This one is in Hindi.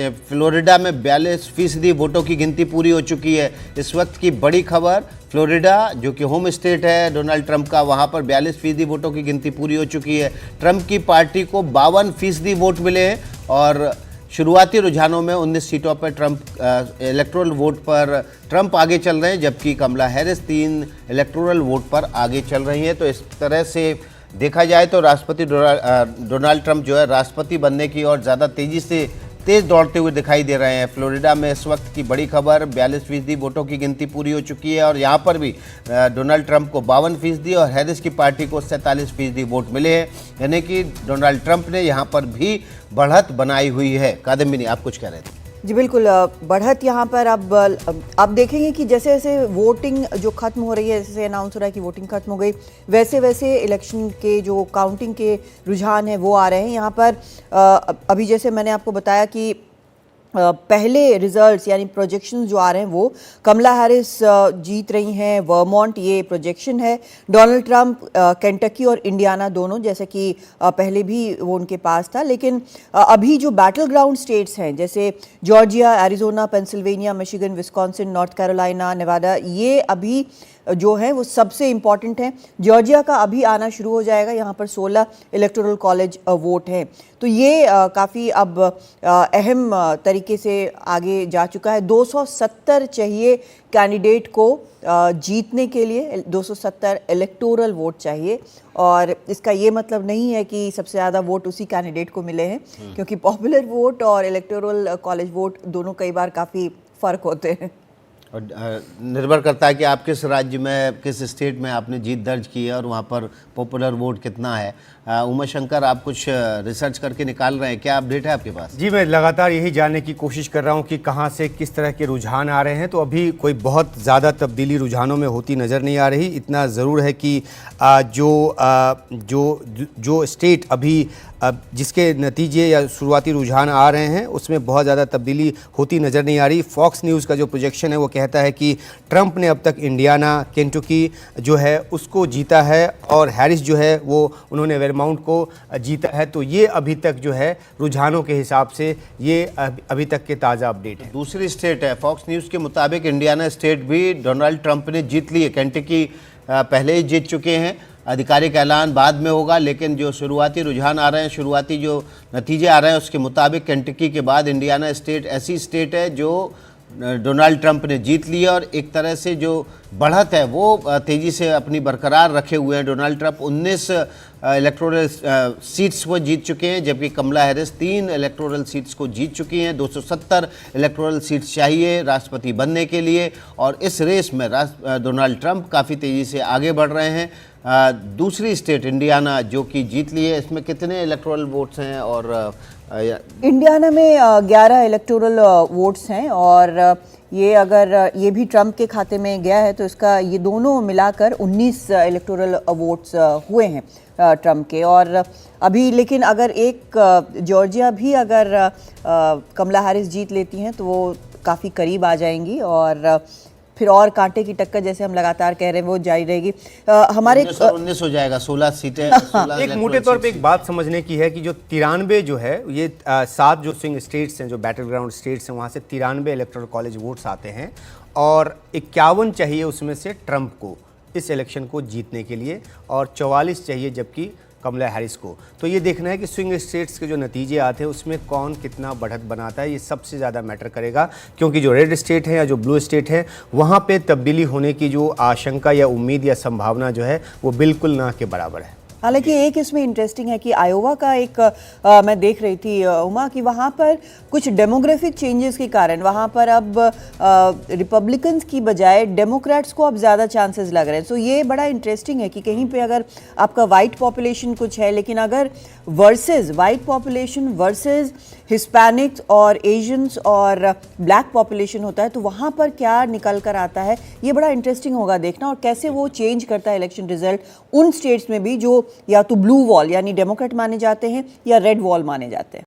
फ्लोरिडा में 42% वोटों की गिनती पूरी हो चुकी है। इस वक्त की बड़ी खबर, फ्लोरिडा जो कि होम स्टेट है डोनाल्ड ट्रंप का, वहां पर 42% वोटों की गिनती पूरी हो चुकी है। ट्रंप की पार्टी को 52% वोट मिले हैं और शुरुआती रुझानों में 19 सीटों पर ट्रंप इलेक्टोरल वोट पर ट्रंप आगे चल रहे हैं, जबकि कमला हैरिस 3 इलेक्टोरल वोट पर आगे चल रही हैं। तो इस तरह से देखा जाए तो राष्ट्रपति डोनाल्ड ट्रंप जो है राष्ट्रपति बनने की ओर ज़्यादा तेज दौड़ते हुए दिखाई दे रहे हैं। फ्लोरिडा में इस वक्त की बड़ी खबर, 42% वोटों की गिनती पूरी हो चुकी है और यहाँ पर भी डोनाल्ड ट्रंप को 52% और हैरिस की पार्टी को 47% वोट मिले हैं, यानी कि डोनाल्ड ट्रंप ने यहाँ पर भी बढ़त बनाई हुई है। कादम्बिनी, आप कुछ कह रहे थे? जी बिल्कुल, बढ़त यहाँ पर अब देखेंगे कि जैसे जैसे वोटिंग जो खत्म हो रही है, जैसे अनाउंस हो रहा है कि वोटिंग खत्म हो गई, वैसे वैसे इलेक्शन के जो काउंटिंग के रुझान हैं वो आ रहे हैं। यहाँ पर अभी जैसे मैंने आपको बताया कि पहले रिजल्ट्स यानी प्रोजेक्शंस जो आ रहे हैं वो कमला हैरिस जीत रही हैं वर्मोंट, ये प्रोजेक्शन है। डोनाल्ड ट्रंप केंटकी और इंडियाना दोनों, जैसे कि पहले भी वो उनके पास था, लेकिन अभी जो बैटल ग्राउंड स्टेट्स हैं जैसे Georgia, Arizona, Pennsylvania, Michigan, Wisconsin, north Carolina, Nevada, ये अभी जो है वो सबसे इम्पॉर्टेंट हैं। जॉर्जिया का अभी आना शुरू हो जाएगा, यहाँ पर 16 इलेक्टोरल कॉलेज वोट हैं, तो ये काफ़ी अब अहम तरीके से आगे जा चुका है। 270 चाहिए कैंडिडेट को जीतने के लिए, 270 इलेक्टोरल वोट चाहिए, और इसका ये मतलब नहीं है कि सबसे ज़्यादा वोट उसी कैंडिडेट को मिले हैं, क्योंकि पॉपुलर वोट और इलेक्टोरल कॉलेज वोट दोनों कई बार काफ़ी फ़र्क होते हैं और निर्भर करता है कि आप किस राज्य में, किस स्टेट में आपने जीत दर्ज की है और वहाँ पर पॉपुलर वोट कितना है। उमा शंकर, आप कुछ रिसर्च करके निकाल रहे हैं, क्या अपडेट है आपके पास? जी, मैं लगातार यही जानने की कोशिश कर रहा हूँ कि कहाँ से किस तरह के रुझान आ रहे हैं। तो अभी कोई बहुत ज़्यादा तब्दीली रुझानों में होती नज़र नहीं आ रही। इतना ज़रूर है कि जो स्टेट अभी जिसके नतीजे या शुरुआती रुझान आ रहे हैं उसमें बहुत ज़्यादा तब्दीली होती नज़र नहीं आ रही। फॉक्स न्यूज़ का जो प्रोजेक्शन है वो कहता है कि ट्रंप ने अब तक इंडियाना, केंटकी जो है उसको जीता है और हैरिस जो है वो उन्होंने वेरमाउंट को जीता है। तो ये अभी तक जो है रुझानों के हिसाब से ये अभी तक के ताज़ा अपडेट है। दूसरी स्टेट है, फॉक्स न्यूज़ के मुताबिक इंडियाना स्टेट भी डोनाल्ड ट्रंप ने जीत ली है। केंटकी पहले ही जीत चुके हैं, आधिकारिक ऐलान बाद में होगा, लेकिन जो शुरुआती रुझान आ रहे हैं, शुरुआती जो नतीजे आ रहे हैं उसके मुताबिक केंटकी के बाद इंडियाना स्टेट ऐसी स्टेट है जो डोनाल्ड ट्रंप ने जीत लिया और एक तरह से जो बढ़त है वो तेज़ी से अपनी बरकरार रखे हुए हैं। डोनाल्ड ट्रंप 19 इलेक्टोरल सीट्स वो जीत चुके हैं, जबकि कमला हैरिस 3 इलेक्टोरल सीट्स को जीत चुकी हैं। 270 इलेक्टोरल सीट्स चाहिए राष्ट्रपति बनने के लिए और इस रेस में डोनाल्ड ट्रंप काफ़ी तेज़ी से आगे बढ़ रहे हैं। दूसरी स्टेट इंडियाना जो कि जीत ली है, इसमें कितने इलेक्टोरल वोट्स हैं? और इंडियाना में 11 इलेक्टोरल वोट्स हैं और ये अगर ये भी ट्रंप के खाते में गया है तो इसका ये दोनों मिलाकर 19 इलेक्टोरल वोट्स हुए हैं ट्रंप के। और अभी लेकिन अगर एक जॉर्जिया भी अगर कमला हैरिस जीत लेती हैं तो वो काफ़ी करीब आ जाएंगी और फिर और कांटे की टक्कर, जैसे हम लगातार कह रहे हैं, वो जारी रहेगी। हमारे 19 हो जाएगा, 16 सीटें। एक मोटे तौर पे एक बात समझने की है कि जो 93 जो है ये 7 जो स्विंग स्टेट्स हैं, जो बैटल ग्राउंड स्टेट्स हैं, वहाँ से 93 इलेक्टोरल कॉलेज वोट्स आते हैं और 51 चाहिए उसमें से ट्रंप को इस इलेक्शन को जीतने के लिए और 44 चाहिए जबकि कमला हैरिस को। तो ये देखना है कि स्विंग स्टेट्स के जो नतीजे आते हैं उसमें कौन कितना बढ़त बनाता है, ये सबसे ज़्यादा मैटर करेगा, क्योंकि जो रेड स्टेट है या जो ब्लू स्टेट है वहाँ पे तब्दीली होने की जो आशंका या उम्मीद या संभावना जो है वो बिल्कुल ना के बराबर है। हालांकि एक इसमें इंटरेस्टिंग है कि आयोवा का एक मैं देख रही थी उमा कि वहाँ पर कुछ डेमोग्राफिक चेंजेस के कारण वहाँ पर अब रिपब्लिकन्स की बजाय डेमोक्रेट्स को अब ज़्यादा चांसेस लग रहे हैं। सो ये बड़ा इंटरेस्टिंग है कि कहीं पे अगर आपका वाइट पॉपुलेशन कुछ है, लेकिन अगर versus white population versus Hispanics और एशियंस और ब्लैक पॉपुलेशन होता है तो वहाँ पर क्या निकल कर आता है, ये बड़ा इंटरेस्टिंग होगा देखना, और कैसे वो चेंज करता है इलेक्शन रिजल्ट उन स्टेट्स में भी जो या तो ब्लू वॉल यानी डेमोक्रेट माने जाते हैं या रेड वॉल माने जाते हैं।